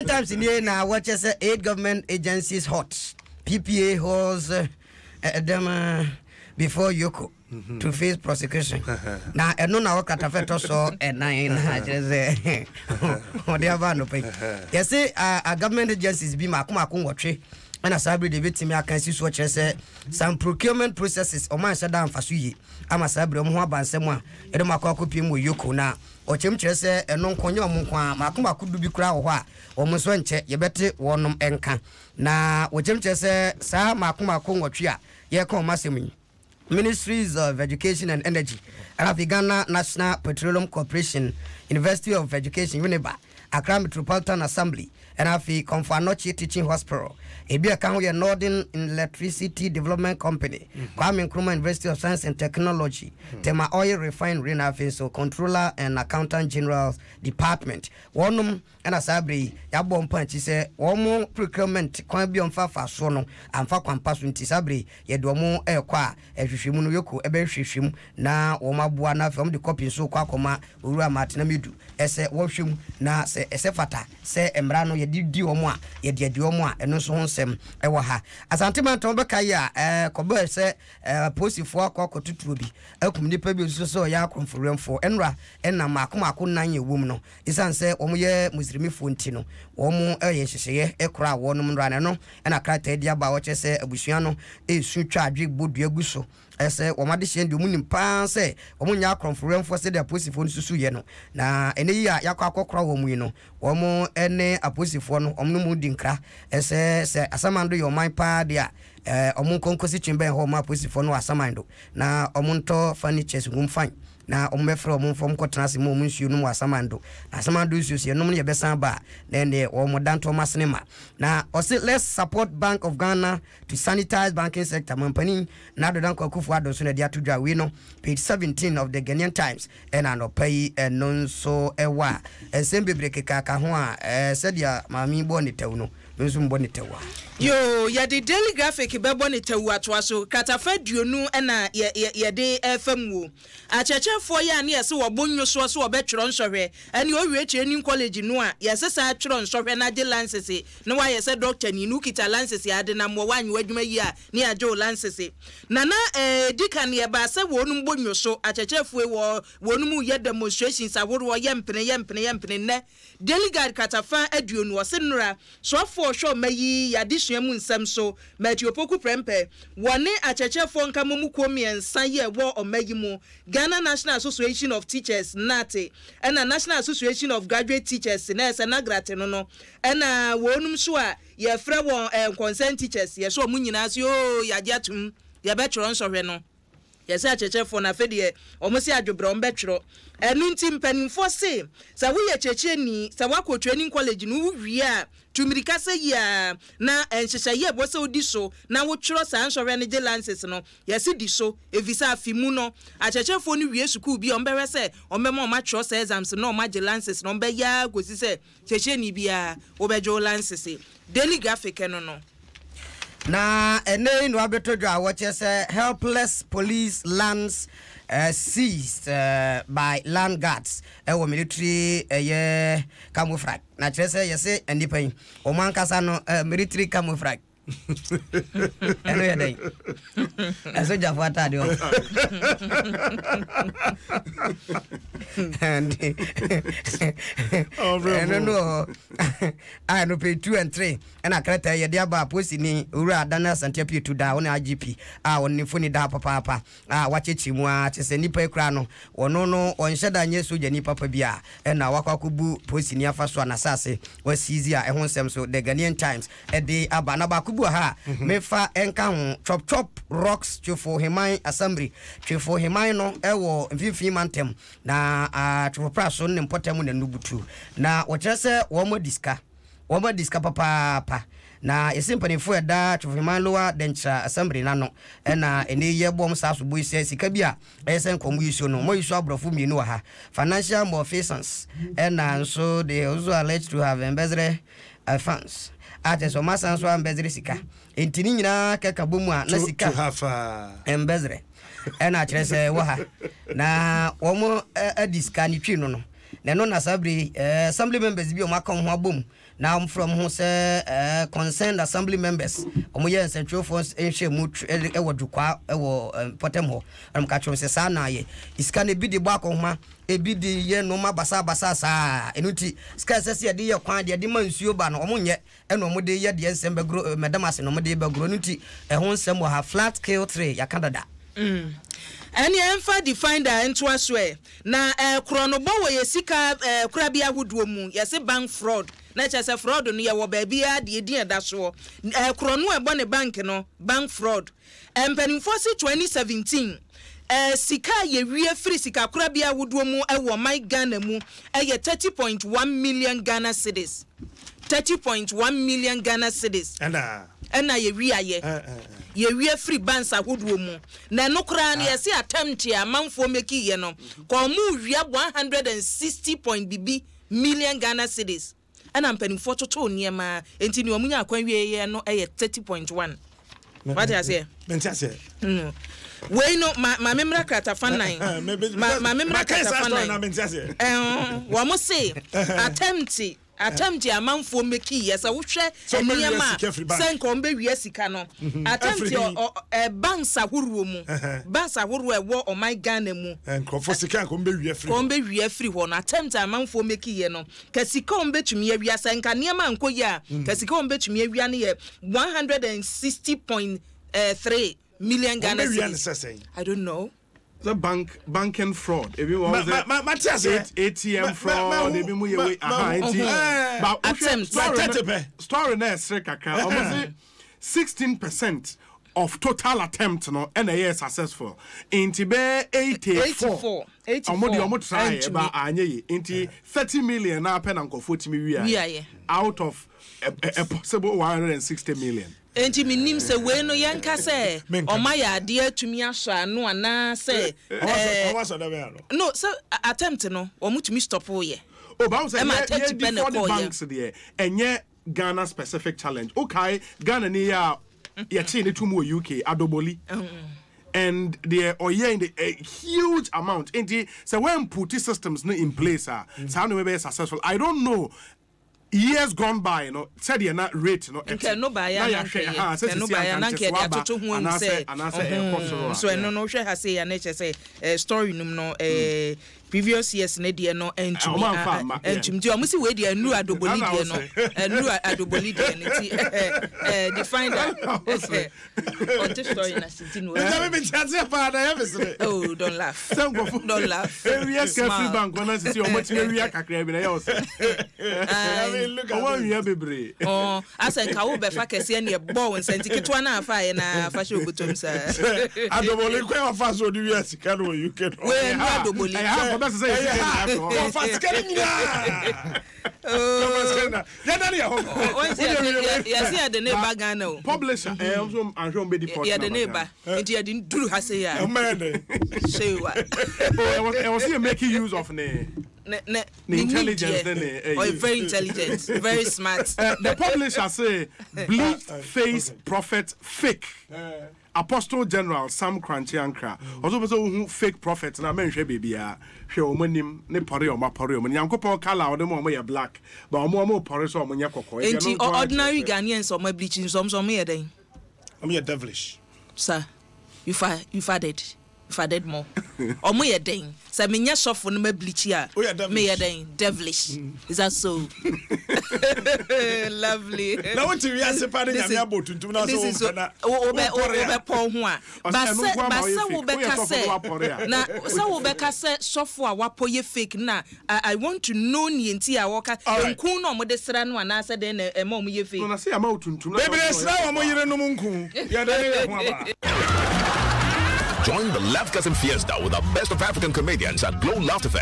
Times in here now watches 8 government agencies hot. PPA holds them before Yoko to face prosecution. Now, I know now what I so and 9 or the Avano pay. Yes, a government agencies be Makumakun watch. And as I believe it, I can see what you say. Some procurement processes or my sadam for Suyi. I'm a sabre Mohaban Semwa, Edomako with Yoko now. Or Chimchese and non conyo Munqua, Makuma could be crow or Muswenche, you better one enka. Now, what Chimchese, Sa Makuma Kongo Tria, Yako Massimi. Ministries of Education and Energy, Ghana National Petroleum Corporation, University of Education, Uniba, Accra Metropolitan Assembly, and Afi Konfanochi Teaching Hospital, Ebia Kanwe Northern Electricity Development Company, Kwame Nkrumah University of Science and Technology, Tema Oil Refinery, Nafi, so Controller and Accountant General Department. One and Asabri, Yabon Punch, he said, one more procurement, Quambion Fafa Sono, and Fakwan Passun Tisabri, Yedomo Elqua, Eshimun Yoko, Ebeshim, na Oma Buana from the copy so Quakoma, Ura Martinamidu, Ese Washum, na se Esefata, se Embrano, Yedi Omoa, Yedi Omoa, and no so sem Ewaha. As Antiman Tombakaya, Cober se Posy for Coco to Truby, Elcum so Yakum for Rem for Enra, and Namakuma Kunanya woman, Isan say Omoye Muslimi Funtino, Omo Yeshe, Ekra, one Ranano, and a criteria by what I say, Busiano, a sutra drink would be a gusso. I say, Omadishan, the moon in pan say, Omoya conference for the pussy phone Susuyeno. Na any Yakako Crowmino, Omo ene a pussy phone, Omnumudinkra, I say, Asamando, your mind padia, Omun Concosi Ben Homa pussy phone or Asamando. Na Omunto furnitures won't find. Na omefro mo from Kotanasi mo munsu no asamando asamando isusie no ye besan ba then the omodan Thomas Nema na ose let's support Bank of Ghana to sanitize banking sector mampani na do dan kwakufu adonso na dia tudwa we no page 17 of the Ghanaian Times and no pay and non so ewa ensembe breke ka ho a sadia mami bonitew no nso bonitewa yo ya the Daily Graphic be bonitew atwa so katafa duonu na ye de fm a chechefo ya na yese wo bonyo so so obetwro nsɔhwɛ ani owie training college no a yese sa twro nsɔhwɛ na de lances no wa yese doctor ni nu kita lances ya de na mo wanwe adwuma yi a ni ajo lances na dikan ye ba se wonu bonyo so a chechefo wonu mu ye demonstrations aworo ye mpene ne Daily Guide katafa aduonu wo se nura so for sure mayi ya disua mu nsam so Matiopoku prempe wone a chechefo nka mu komiensa ye wo omayi mu Ghana National Association of Teachers NATE and a National Association of Graduate Teachers na grate no and wonum so a ye frɛ won concerned teachers ye so mu nyina so ya gyatum ye betwro nsɔhwɛ no ye say chechefo na fedie omosi adwobra ombetwro enu ntim panimfo se sa wo ye checheni sa wako training college no wi a tumirika se ya na enhyehye ye bo se odi so na wo twro sa nsɔhwɛ ne de lances no ye se di so evisa afimu no a chechefo no wi school bi ombehwe se ombema o ma twro sa exams no o ma de lances no ombeya gosi se checheni bia obejo lances Daily Graphic no na ene no abetodwa watch say helpless police lands seized by land guards military camouflage na chese yese endipan o man kasa no military camouflage eno ya dai aso jafuata dio and no I no pay 2 and 3 and I crata ye dia ba posi ni ura dana santiapi to da wona IGP woni foni da papa wachechi mu a chese nipa ekra no wono no onhyeda nye soja ni papa bia na wakwakubu posi ni afa so na sase wasizi a ehon sem so the Ghanaian Times de abana ba kubu ha mefa enka ho chop rocks for Heman Assembly for Heman no ewo mfifi mantem na to praso ne mpotem na nubutu na wochese wo mo diska papa na esimpanyefo eda to Heman lower dencha assembly na no na ene ye bom saso boy sika bia esen komu yiso no mo yiso abrofo mienu ha financial malfeasance na so they also alleged to have embezzled funds ate so masan so embezzle sika entini nyina keka bomu a na sika embezzle na kyerese wo ha na wo mo adiska ni twi no na no na sabri assembly members bi o maka ho abom now from who say concerned assembly members omoye central force enhwe mu ewo dukwa ewo potem ho ka chom se sa na ye iska ne bi de bɔ akɔhoma ebi de ye no ma basa saa enuti ska sese ye de ye kwan de de mansuo ba no omonye eno omode ye de nsem bagro madam ase no omode bagro nuti ɛho nsem wɔ ha flat scale 3 ya Canada Any emfa defined into us way. Na kronobo we sika krabia huduo mu yesi bank fraud. Na chese fraud no ye wo baby a de din da so. Krono e bɔ ne bank no bank fraud. Empanimfo si 2017 sika ye wie free sika krabia huduo mu e wo my Ghana mu ye 30.1 million Ghana cedis. 30.1 million Ghana cedis. And ye wie ye wie free bands ahodoɔ mu na no kra na ye se attempt ya manfo make ye no ko mu wie 160 million Ghana cedis ana mpanimfo toto niema enti ne omunya akwan wie ye no 30.1 what you say we no ma memra krata fan 9 ma memra krata fan 9 wo mo say attempt ya manfo make yes a wohwe niema senko mbe wie sika no attempt banks ahorow mu banks ahorow e wo o my Ghana mu enkrofo sika ko mbe wie free ho no attempt a manfo make ye no ka sika mbe tumi awia senka niema nkoyi a ka sika mbe tumi awia ne ye 160.3 million Ghana cedis. I don't know. The banking fraud. If you was ATM fraud, if you story next almost 16% of total attempt no and a year successful. Inti be 84. Almost try ba anye inti 30 million na pen and 40 million out of a possible 160 million. Enti minim se we no yanka se o ma ya de atumi aso anu ana se no so attempt no o mutumi stop ye but say attempt be na call banks there enye Ghana specific challenge okay Ghana ni ya chi ni tumu UK adoboli and they are in a huge amount enti so when put systems no in place so how no be successful I don't know. Years gone by, you know, said you're not rate, no, no buy so no share has say an say story no previous years ne de no entum di o musi we de anu adoboli de no anu adoboli de nti define that on this story na sitin we oh don't laugh yes free bank when see o moti we akakra bi na ya o say o we bebre oh asen ka wo be fa kese na e bo won senti kitwa na afa ye na fa she obotom sa adoboli kwa fa so di we sika no UK no we adoboli that's say yes the neighbor Ghana publisher also anhom be deport the neighbor and you didn't do has say ya say what I was here making use of intelligence very intelligent very smart the publisher say bleach face prophet fake Apostle General Sam Kranchi Ankra also who fake prophets na men hwe bibia hwe omanim ne pore o mapore o nyankopon kala o dem o mo black but o mo pore so o nya kokko enti ordinary Ghanaians o ma bleaching some ye den I'm here devilish sir you added more o mo ye den say me nya sofo no ma bleach a me ye den devilish is that so lovely now what you are separating me about tuntum na so na obe pon ho a ba se wo be ka se na se wo be ka se sofo a wapo ye fake na I want to know ni enti a wo ka nkun no mo de sra no ana se de na mo ye fake no na se ama tuntum na baby sra wo mo yire no mo nkun ya de ne ho aba. Join the Laugh Cousin Fiesta with the best of African comedians at Glow Laughter Fest.